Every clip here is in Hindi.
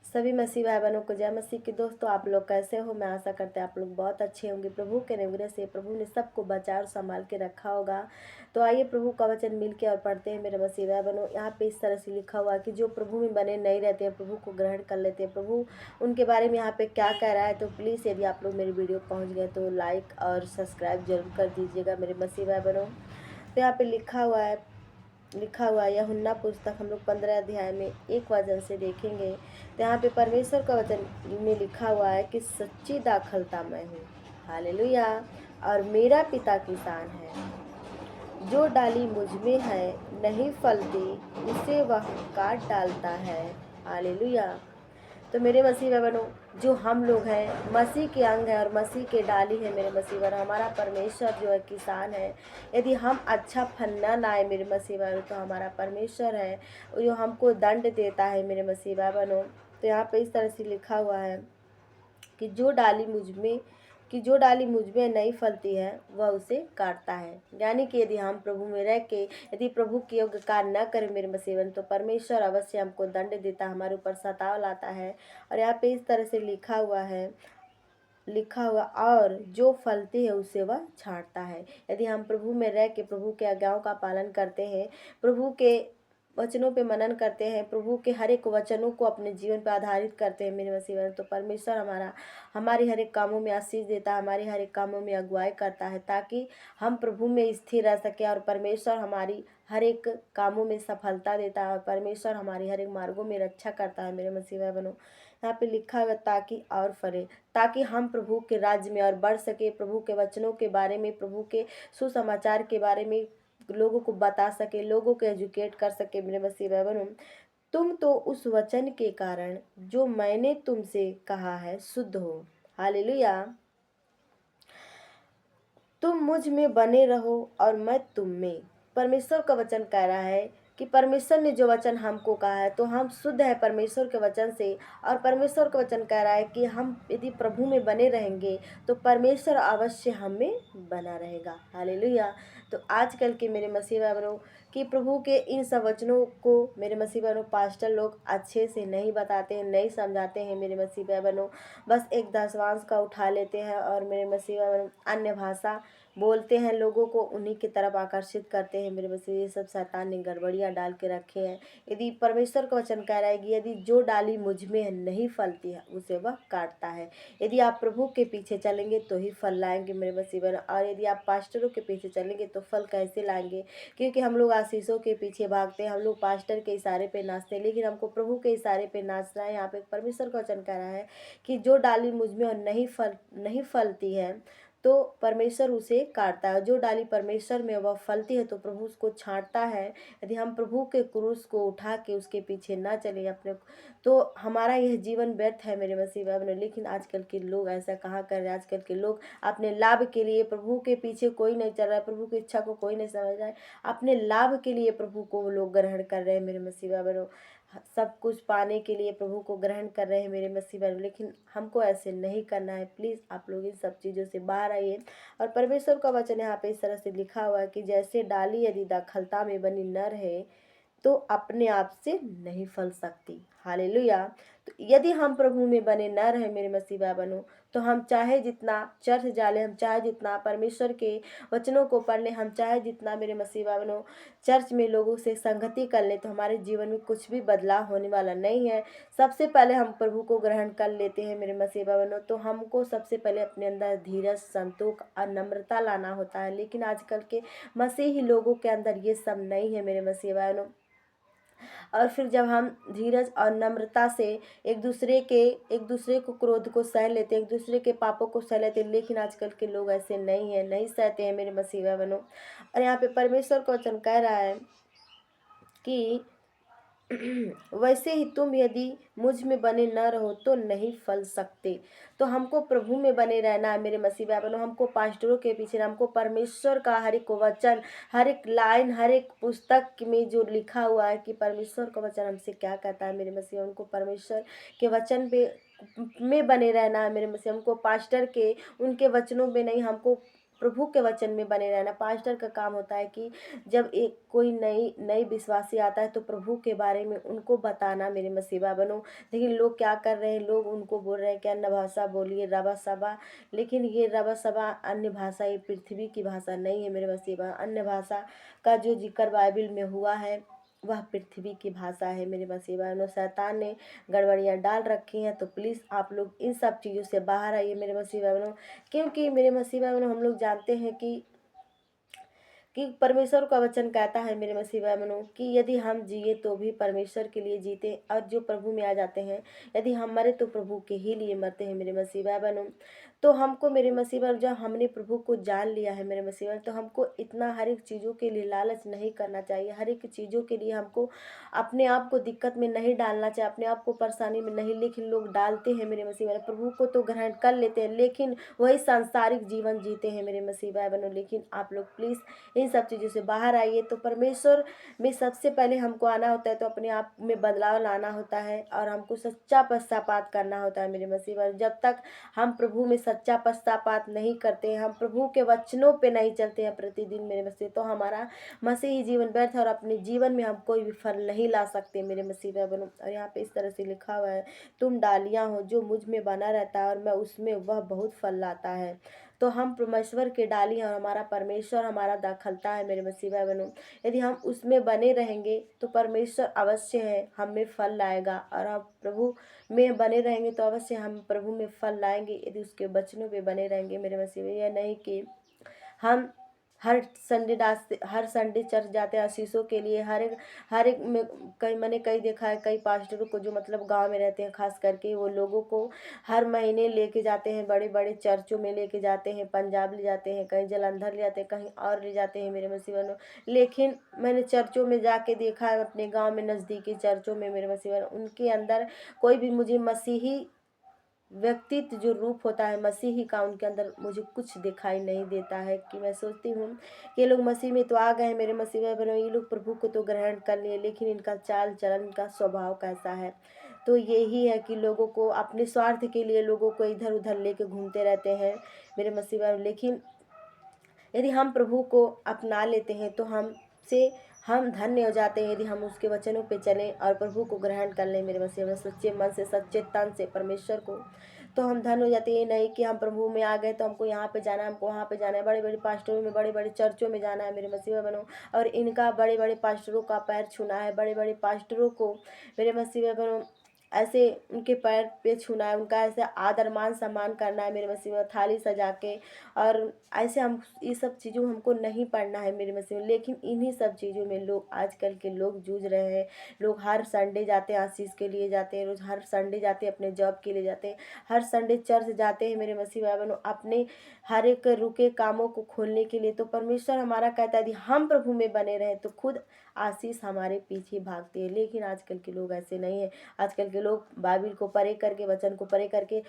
सभी मसीह भाई बहनों को जय मसीह की। दोस्तों, आप लोग कैसे हो? मैं आशा करते हैं आप लोग बहुत अच्छे होंगे। प्रभु के अनुग्रह से प्रभु ने सबको बचा और संभाल के रखा होगा। तो आइए प्रभु का वचन मिल के और पढ़ते हैं मेरे मसीह भाई बहनों। यहाँ पे इस तरह से लिखा हुआ है कि जो प्रभु में बने नहीं रहते हैं, प्रभु को ग्रहण कर लेते हैं। प्रभु उनके बारे में यहाँ पे क्या कह रहा है, तो प्लीज़ यदि आप लोग मेरी वीडियो पहुँच गए तो लाइक और सब्सक्राइब जरूर कर दीजिएगा मेरे मसीह भाई बहनों। तो यहाँ पे लिखा हुआ है यूहन्ना पुस्तक हम लोग 15 अध्याय में 1 वचन से देखेंगे। तो यहाँ पे परमेश्वर का वचन में लिखा हुआ है कि सच्ची दाखलता मैं हूँ, हालेलुया, और मेरा पिता किसान है। जो डाली मुझ में है नहीं फलती, उसे वह काट डालता है, हालेलुया। तो मेरे मसीह भाई बहनों, जो हम लोग हैं मसीह के अंग है और मसीह के डाली है मेरे मसीह बहनों। हमारा परमेश्वर जो है किसान है। यदि हम अच्छा फल न लाए मेरे मसीह भाई बहनों, तो हमारा परमेश्वर है जो हमको दंड देता है मेरे मसीह भाई बहनों। तो यहाँ पे इस तरह से लिखा हुआ है कि जो डाली मुझ में नहीं फलती है वह उसे काटता है। यानी कि यदि हम प्रभु में रह के यदि प्रभु के योग्य कार्य न करें मेरे मसीबन, तो परमेश्वर अवश्य हमको दंड देता, हमारे ऊपर सताव लाता है। और यहाँ पे इस तरह से लिखा हुआ और जो फलती है उसे वह छांटता है। यदि हम प्रभु में रह के प्रभु के आज्ञाओं का पालन करते हैं, प्रभु के वचनों पे मनन करते हैं, प्रभु के हर एक वचनों को अपने जीवन पर आधारित करते हैं मेरे मसीह, तो परमेश्वर हमारी हर एक कामों में आशीष देता है, हमारी हर एक कामों में अगुवाई करता है, ताकि हम प्रभु में स्थिर रह सके। और परमेश्वर हमारी हर एक कामों में सफलता देता है और परमेश्वर हमारी हर एक मार्गों में रक्षा करता है मेरे मसीह बनो। यहाँ पे लिखा हुआ ताकि और फले, ताकि हम प्रभु के राज्य में और बढ़ सके, प्रभु के वचनों के बारे में, प्रभु के सुसमाचार के बारे में लोगों को बता सके, लोगों को एजुकेट कर सके मेरे मसीह भाई बहनों। तुम तो उस वचन के कारण जो मैंने तुमसे कहा है शुद्ध हो, हालेलुया। तुम मुझ में बने रहो और मैं तुम में। परमेश्वर का वचन कह रहा है कि परमेश्वर ने जो वचन हमको कहा है तो हम शुद्ध है परमेश्वर के वचन से। और परमेश्वर का वचन कह रहा है कि हम यदि प्रभु में बने रहेंगे तो परमेश्वर अवश्य हम में बना रहेगा, हालेलुया। तो आजकल के मेरे मसीह भाई बहनों कि प्रभु के इन सब वचनों को मेरे मसीह भाई बहनों पास्टर लोग अच्छे से नहीं बताते हैं, नहीं समझाते हैं मेरे मसीह भाई बहनों। बस एक दशवांश का उठा लेते हैं और मेरे मसीह भाई बहनों अन्य भाषा बोलते हैं, लोगों को उन्हीं की तरफ आकर्षित करते हैं मेरे बच्चे। ये सब शैतान ने गड़बड़ियाँ डाल के रखे हैं। यदि परमेश्वर का वचन कह रहा है कि यदि जो डाली मुझ में नहीं फलती है उसे वह काटता है। यदि आप प्रभु के पीछे चलेंगे तो ही फल लाएंगे मेरे बच्चे बहन, और यदि आप पास्टरों के पीछे चलेंगे तो फल कैसे लाएंगे? क्योंकि हम लोग आशीषों के पीछे भागते हैं, हम लोग पास्टर के इशारे पे नाचते हैं, लेकिन हमको प्रभु के इशारे पे नाचना है। यहाँ पे परमेश्वर का वचन कह रहा है कि जो डाली मुझ में और नहीं फलती है तो परमेश्वर उसे काटता है। जो डाली परमेश्वर में वह फलती है तो प्रभु उसको छांटता है। यदि हम प्रभु के क्रूस को उठा के उसके पीछे ना चले अपने, तो हमारा यह जीवन व्यर्थ है मेरे मसीह भाई बहनों। लेकिन आजकल के लोग ऐसा कहाँ कर रहे हैं? आजकल के लोग अपने लाभ के लिए, प्रभु के पीछे कोई नहीं चल रहा है, प्रभु की इच्छा को कोई नहीं समझ रहा है, अपने लाभ के लिए प्रभु को वो लोग ग्रहण कर रहे हैं मेरे मसीह भाई बहनों। सब कुछ पाने के लिए प्रभु को ग्रहण कर रहे हैं मेरे मसीह भाई, लेकिन हमको ऐसे नहीं करना है। प्लीज़ आप लोग इन सब चीज़ों से बाहर आइए। और परमेश्वर का वचन यहाँ पे इस तरह से लिखा हुआ है कि जैसे डाली यदि दाखलता में बनी न रहे तो अपने आप से नहीं फल सकती, हालेलुया। तो यदि हम प्रभु में बने न रहे मेरे मसीह भाई बहनों, तो हम चाहे जितना चर्च जाले, हम चाहे जितना परमेश्वर के वचनों को पढ़ लें, हम चाहे जितना मेरे मसीह भाई बहनों चर्च में लोगों से संगति कर लें, तो हमारे जीवन में कुछ भी बदलाव होने वाला नहीं है। सबसे पहले हम प्रभु को ग्रहण कर लेते हैं मेरे मसीह भाई बहनों, तो हमको सबसे पहले अपने अंदर धीरज, संतोष और नम्रता लाना होता है। लेकिन आजकल के मसीही लोगों के अंदर ये सब नहीं है मेरे मसीह भाई बहनों। और फिर जब हम धीरज और नम्रता से एक दूसरे को क्रोध को सह लेते हैं, एक दूसरे के पापों को सह लेते हैं, लेकिन आजकल के लोग ऐसे नहीं हैं, नहीं सहते हैं मेरे मसीह भाई बहनों। और यहाँ पे परमेश्वर का वचन कह रहा है कि वैसे ही तुम यदि मुझ में बने न रहो तो नहीं फल सकते। तो हमको प्रभु में बने रहना है मेरे मसीह भाई बहनों। हमको पास्टरों के पीछे, हमको परमेश्वर का हर एक वचन, हर एक लाइन, हर एक पुस्तक में जो लिखा हुआ है कि परमेश्वर का वचन हमसे क्या कहता है मेरे मसीह, उनको परमेश्वर के वचन पे में बने रहना है मेरे मसीह। हमको पास्टर के उनके वचनों में नहीं, हमको प्रभु के वचन में बने रहना। पास्टर का काम होता है कि जब एक कोई नई नई विश्वासी आता है तो प्रभु के बारे में उनको बताना मेरे मसीहा बनो। लेकिन लोग क्या कर रहे हैं, लोग उनको बोल रहे हैं कि अन्य भाषा बोलिए, रबा सबा। लेकिन ये रबा सबा अन्य भाषा, ये पृथ्वी की भाषा नहीं है मेरे मसीहा। अन्य भाषा का जो जिक्र बाइबिल में हुआ है वह पृथ्वी की भाषा है मेरे मसीहा। शैतान ने गड़बड़ियाँ डाल रखी हैं, तो प्लीज़ आप लोग इन सब चीज़ों से बाहर आइए मेरे मसीहा बहनों। क्योंकि मेरे मसीहा बहनों हम लोग जानते हैं कि परमेश्वर का वचन कहता है मेरे मसीहा बहनों कि यदि हम जिए तो भी परमेश्वर के लिए जीते, और जो प्रभु में आ जाते हैं, यदि हम मरे तो प्रभु के ही लिए मरते हैं मेरे मसीहा बहनों। तो हमको मेरे मसीहा, जब हमने प्रभु को जान लिया है मेरे मसीहा, तो हमको इतना हर एक चीज़ों के लिए लालच नहीं करना चाहिए। हर एक चीज़ों के लिए हमको अपने आप को दिक्कत में नहीं डालना चाहिए, अपने आप को परेशानी में नहीं। लेकिन लोग डालते हैं मेरे मसीहा, प्रभु को तो ग्रहण कर लेते हैं लेकिन वही सांसारिक जीवन जीते हैं मेरे मसीहा बहनों। लेकिन आप लोग प्लीज़ इन सब चीज़ों से बाहर आइए। तो परमेश्वर में सबसे पहले हमको आना होता है, तो अपने आप में बदलाव लाना होता है और हमको सच्चा पश्चाताप करना होता है मेरे मसीहा। जब तक हम प्रभु में सच्चा पश्चाताप नहीं करते हैं, हम प्रभु के वचनों पे नहीं चलते हैं प्रतिदिन मेरे मसीहा, तो हमारा मसीही जीवन व्यर्थ है और अपने जीवन में हम कोई भी फल नहीं ला सकते मेरे मसीहा बनो। और यहाँ पे इस तरह से लिखा हुआ है, तुम डालियाँ हो, जो मुझ में बना रहता है और मैं उसमें, वह बहुत फल लाता है। तो हम परमेश्वर के डाली हैं और हमारा परमेश्वर हमारा दाखलता है मेरे मसीहा बनो। यदि हम उसमें बने रहेंगे तो परमेश्वर अवश्य है हम में फल लाएगा, और हम प्रभु में बने रहेंगे तो अवश्य हम प्रभु में फल लाएंगे यदि उसके वचनों पे बने रहेंगे मेरे मसीहा। यह नहीं कि हम हर संडे चर्च जाते हैं आशीषों के लिए। हर एक में मैंने कई देखा है, कई पास्टरों को जो मतलब गांव में रहते हैं खास करके, वो लोगों को हर महीने लेके जाते हैं, बड़े बड़े चर्चों में लेके जाते हैं, पंजाब ले जाते हैं, कहीं जलंधर ले जाते हैं, कहीं और ले जाते हैं मेरे मसीहा। लेकिन मैंने चर्चों में जाके देखा है, अपने गाँव में नज़दीकी चर्चों में मेरे मसीहा, उनके अंदर कोई भी मुझे मसीही व्यक्तित्व जो रूप होता है मसीही का, उनके अंदर मुझे कुछ दिखाई नहीं देता है। कि मैं सोचती हूँ कि ये लोग मसीह में तो आ गए मेरे मसीहा बनो, ये लोग प्रभु को तो ग्रहण कर लिए, लेकिन इनका चाल चलन, इनका स्वभाव कैसा है। तो यही है कि लोगों को अपने स्वार्थ के लिए लोगों को इधर उधर लेके घूमते रहते हैं मेरे मसीहा। लेकिन यदि हम प्रभु को अपना लेते हैं तो हम धन्य हो जाते हैं, यदि हम उसके वचनों पे चलें और प्रभु को ग्रहण कर लें मेरे मसीह में, सच्चे मन से सच्चे तन से परमेश्वर को, तो हम धन्य हो जाते हैं। ये नहीं कि हम प्रभु में आ गए तो हमको यहाँ पे जाना है, हमको वहाँ पे जाना है, बड़े बड़े पास्टरों में, बड़े बड़े चर्चों में जाना है मेरे मसीहा बनो, और इनका बड़े बड़े पास्टरों का पैर छूना है, बड़े बड़े पास्टरों को मेरे मसीहा बनो ऐसे उनके पैर पे छूना है, उनका ऐसे आदर मान सम्मान करना है मेरे मसीहा, थाली सजा के। और ऐसे हम ये सब चीज़ों हमको नहीं पढ़ना है मेरे मसीहा। लेकिन इन्हीं सब चीज़ों में लोग, आजकल के लोग जूझ रहे हैं। लोग हर संडे जाते हैं, आशीष के लिए जाते हैं, रोज़ हर संडे जाते हैं, अपने जॉब के लिए जाते हैं, हर संडे चर्च जाते हैं मेरे मसीहा बनो, अपने हर एक रुके कामों को खोलने के लिए। तो परमेश्वर हमारा कहता है यदि हम प्रभु में बने रहें तो खुद आशीष हमारे पीछे भागती है। लेकिन आजकल के लोग ऐसे नहीं है। आजकल के लोग बाइबिल को पढ़े करके, वचन को पढ़े करके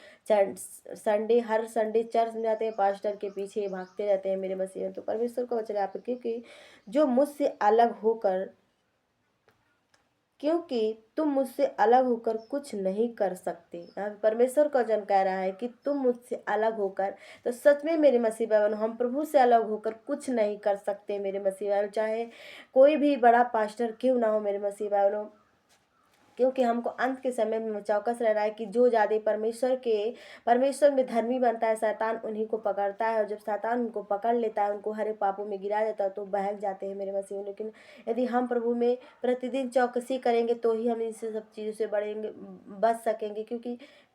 हर संडे चर्च में जाते हैं, पास्टर के पीछे भागते रहते हैं मेरे मसीह। तो परमेश्वर का वचन है आप, क्योंकि तुम मुझसे अलग होकर कुछ नहीं कर सकते। यहाँ पे परमेश्वर का वचन कह रहा है कि तुम मुझसे अलग होकर, तो सच में मेरे मसीह बहनों हम प्रभु से अलग होकर कुछ नहीं कर सकते मेरे मसीह बहनों, चाहे कोई भी बड़ा पास्टर क्यों ना हो मेरे मसीह बहनों। क्योंकि हमको अंत के समय में चौकस रह रहा है कि जो ज़्यादा परमेश्वर में धर्मी बनता है, शैतान उन्हीं को पकड़ता है, और जब शैतान उनको पकड़ लेता है, उनको हर एक पापों में गिरा देता है, तो बहक जाते हैं मेरे मसीह। लेकिन यदि हम प्रभु में प्रतिदिन चौकसी करेंगे तो ही हम इनसे सब चीज़ों से बच सकेंगे।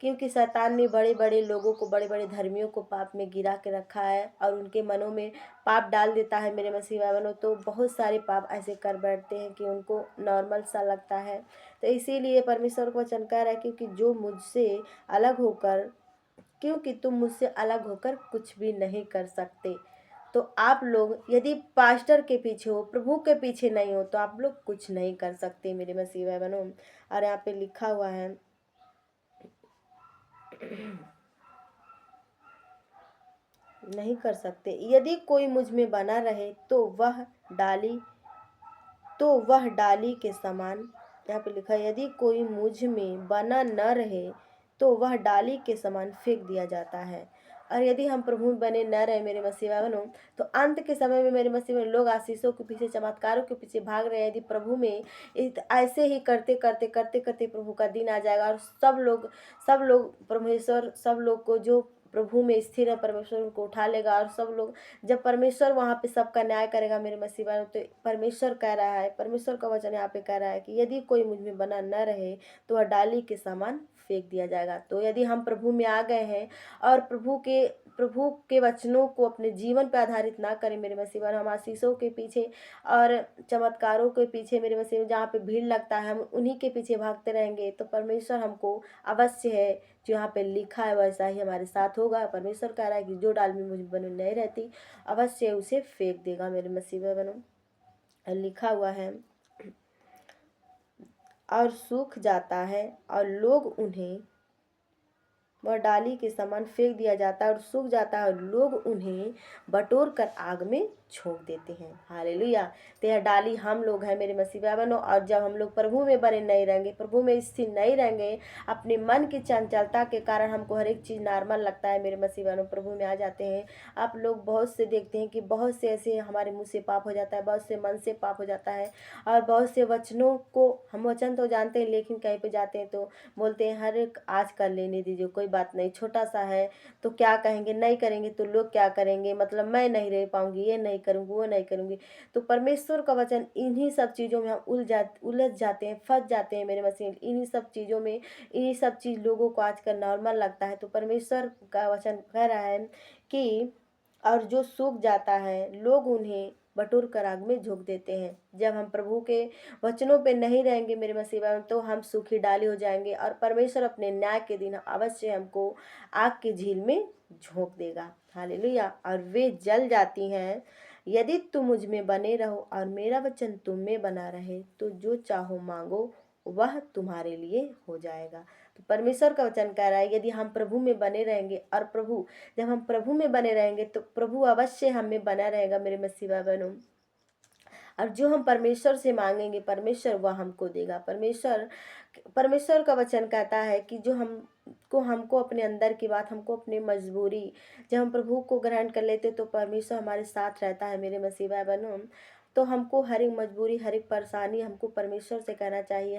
क्योंकि शैतान ने बड़े बड़े लोगों को, बड़े बड़े धर्मियों को पाप में गिरा के रखा है और उनके मनों में पाप डाल देता है मेरे मसीह बहनों। तो बहुत सारे पाप ऐसे कर बैठते हैं कि उनको नॉर्मल सा लगता है। तो इसीलिए परमेश्वर को वचन कह रहा है क्योंकि तुम मुझसे अलग होकर कुछ भी नहीं कर सकते। तो आप लोग यदि पास्टर के पीछे हो, प्रभु के पीछे नहीं हो, तो आप लोग कुछ नहीं कर सकते मेरे मसीह भाई बहनों। और यहाँ पे लिखा हुआ है नहीं कर सकते। यदि कोई मुझ में बना रहे तो वह डाली के समान, यहाँ पे लिखा है यदि कोई मुझ में बना न रहे तो वह डाली के समान फेंक दिया जाता है और यदि हम प्रभु में बने न रहे मेरे मसीह भाइयों, तो अंत के समय में मेरे मसीह में लोग आशीषों के पीछे, चमत्कारों के पीछे भाग रहे हैं। यदि प्रभु में ऐसे ही करते करते करते करते प्रभु का दिन आ जाएगा और सब लोग परमेश्वर, सब लोग को जो प्रभु में स्थिर है परमेश्वर उनको उठा लेगा। और सब लोग, जब परमेश्वर वहाँ पे सबका न्याय करेगा मेरे मसीह भाइयों, तो परमेश्वर कह रहा है, परमेश्वर का वचन यहाँ पे कह रहा है कि यदि कोई मुझ में बना न रहे तो वह डाली के समान फेंक दिया जाएगा। तो यदि हम प्रभु में आ गए हैं और प्रभु के वचनों को अपने जीवन पर आधारित ना करें मेरे मसीह भाइयों, हम आशीषों के पीछे और चमत्कारों के पीछे मेरे मसीह में, जहाँ पे भीड़ लगता है हम उन्हीं के पीछे भागते रहेंगे, तो परमेश्वर हमको अवश्य है, जो यहाँ पे लिखा है वैसा ही हमारे साथ होगा। परमेश्वर कह रहा है कि जो डाल में मुझ बनी नहीं रहती अवश्य उसे फेंक देगा मेरे मसीह भाइयों। लिखा हुआ है, और सूख जाता है और लोग उन्हें, वह डाली के समान फेंक दिया जाता है और सूख जाता है और लोग उन्हें बटोर कर आग में झोंक देते हैं। हालेलुया। तो यह डाली हम लोग हैं मेरे मसीह भाइयों। और जब हम लोग प्रभु में बने नहीं रहेंगे, प्रभु में स्थिर नहीं रहेंगे, अपने मन की चंचलता के कारण हमको हर एक चीज़ नॉर्मल लगता है मेरे मसीह भाइयों, प्रभु में आ जाते हैं। आप लोग बहुत से देखते हैं कि बहुत से ऐसे हमारे मुँह से पाप हो जाता है, बहुत से मन से पाप हो जाता है, और बहुत से वचनों को, हम वचन तो जानते हैं लेकिन कहीं पे जाते हैं तो बोलते हैं हर एक आज कर लेने दीजिए, कोई बात नहीं, छोटा सा है तो क्या कहेंगे, नहीं करेंगे तो लोग क्या करेंगे, मतलब मैं नहीं रह पाऊंगी, ये नहीं करूँगी, वो नहीं करूँगी। तो परमेश्वर का वचन, इन्हीं सब चीज़ों में हम उलझ जाते हैं, फंस जाते हैं मेरे मसीह, इन्हीं सब चीज़ों में, इन्हीं सब चीज़ लोगों को आजकल नॉर्मल लगता है। तो परमेश्वर का वचन कह रहा है कि और जो सूख जाता है लोग उन्हें बटोर कर आग में झोंक देते हैं। जब हम प्रभु के वचनों पे नहीं रहेंगे मेरे मसीह भाइयों, तो हम सूखी डाली हो जाएंगे और परमेश्वर अपने न्याय के दिन अवश्य हमको आग की झील में झोंक देगा। हालेलुया। और वे जल जाती हैं। यदि तुम मुझ में बने रहो और मेरा वचन तुम में बना रहे, तो जो चाहो मांगो वह तुम्हारे लिए हो जाएगा। तो परमेश्वर का वचन कह रहा है यदि हम प्रभु में बने रहेंगे, और जब हम प्रभु में बने रहेंगे तो प्रभु अवश्य हम में बना रहेगा मेरे मसीह भाई बहनों। और जो हम परमेश्वर से मांगेंगे परमेश्वर वह हमको देगा। परमेश्वर का वचन कहता है कि जो हमको अपने अंदर की बात, हमको अपनी मजबूरी, जब हम प्रभु को ग्रहण कर लेते तो परमेश्वर हमारे साथ रहता है मेरे मसीह भाई बहनों। तो हमको हर एक मजबूरी, हर एक परेशानी हमको परमेश्वर से कहना चाहिए।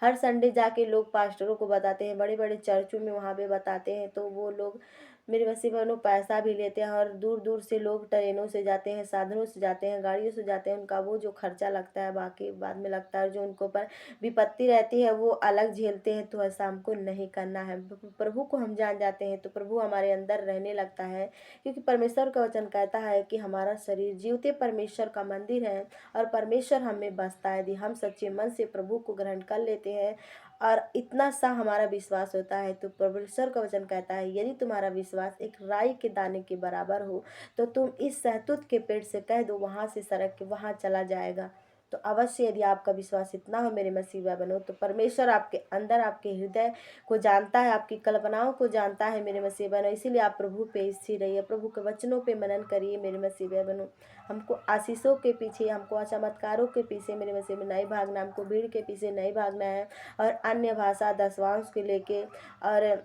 हर संडे जाके लोग पास्टरों को बताते हैं, बड़े बड़े चर्चों में वहाँ पे बताते हैं, तो वो लोग मेरे मसीह बहनों पैसा भी लेते हैं। और दूर दूर से लोग ट्रेनों से जाते हैं, साधनों से जाते हैं, गाड़ियों से जाते हैं, उनका वो जो खर्चा लगता है बाकी बाद में लगता है, जो उनको पर विपत्ति रहती है वो अलग झेलते हैं। तो ऐसा हमको नहीं करना है। प्रभु को हम जान जाते हैं तो प्रभु हमारे अंदर रहने लगता है, क्योंकि परमेश्वर का वचन कहता है कि हमारा शरीर जीवते परमेश्वर का मंदिर है और परमेश्वर हम में बसता है। यदि हम सच्चे मन से प्रभु को ग्रहण कर लेते हैं और इतना सा हमारा विश्वास होता है, तो परमेश्वर का वचन कहता है यदि तुम्हारा विश्वास एक राई के दाने के बराबर हो तो तुम इस सहतूत के पेड़ से कह दो वहाँ से सरक के वहाँ चला जाएगा। तो अवश्य यदि आपका विश्वास इतना हो मेरे मसीह भाई बहनों, तो परमेश्वर आपके अंदर, आपके हृदय को जानता है, आपकी कल्पनाओं को जानता है मेरे मसीह बहनों। इसीलिए आप प्रभु पे स्थिर रहिए, प्रभु के वचनों पे मनन करिए मेरे मसीह भाई बहनों। हमको आशीषों के पीछे, हमको चमत्कारों के पीछे मेरे मसीह में नहीं भागना, हमको भीड़ के पीछे नहीं भागना है। और अन्य भाषा दशवांश को लेके, और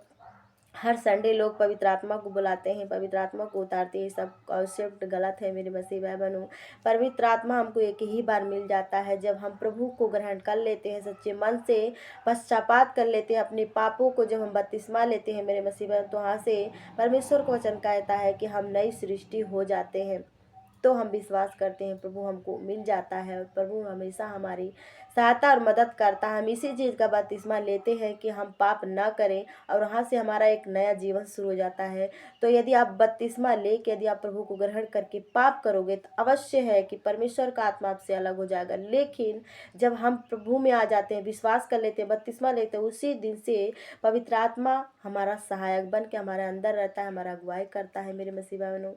हर संडे लोग पवित्र आत्मा को बुलाते हैं, पवित्र आत्मा को उतारते हैं, सब कॉन्सेप्ट गलत है मेरे मसीह भाई बहनों। पवित्र आत्मा हमको एक ही बार मिल जाता है जब हम प्रभु को ग्रहण कर लेते हैं, सच्चे मन से पश्चाताप कर लेते हैं, अपने पापों को जब हम बपतिस्मा लेते हैं मेरे मसीह बहन, तो वहाँ से परमेश्वर का वचन कहता है कि हम नई सृष्टि हो जाते हैं। तो हम विश्वास करते हैं प्रभु हमको मिल जाता है, और प्रभु हमेशा हमारी सहायता और मदद करता है। हम इसी चीज़ का बपतिस्मा लेते हैं कि हम पाप ना करें, और वहाँ से हमारा एक नया जीवन शुरू हो जाता है। तो यदि आप बपतिस्मा लेके, यदि आप प्रभु को ग्रहण करके पाप करोगे, तो अवश्य है कि परमेश्वर का आत्मा आपसे अलग हो जाएगा। लेकिन जब हम प्रभु में आ जाते हैं, विश्वास कर लेते हैं, बपतिस्मा लेते हैं, उसी दिन से पवित्र आत्मा हमारा सहायक बन के हमारे अंदर रहता है, हमारा अगुवाई करता है मेरे मसीह बहनों।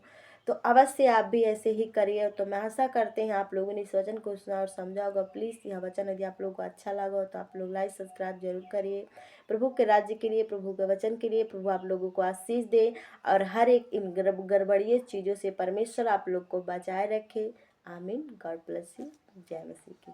तो अवश्य आप भी ऐसे ही करिए। तो मैं आशा करते हैं आप लोगों ने इस वचन को सुना और समझा होगा। प्लीज़ यह वचन यदि आप लोगों को अच्छा लगा हो तो आप लोग लाइक सब्सक्राइब जरूर करिए। प्रभु के राज्य के लिए, प्रभु के वचन के लिए प्रभु आप लोगों को आशीष दे, और हर एक इन गड़बड़िए चीज़ों से परमेश्वर आप लोग को बचाए रखे। आमीन। God bless you. जय मसीह की।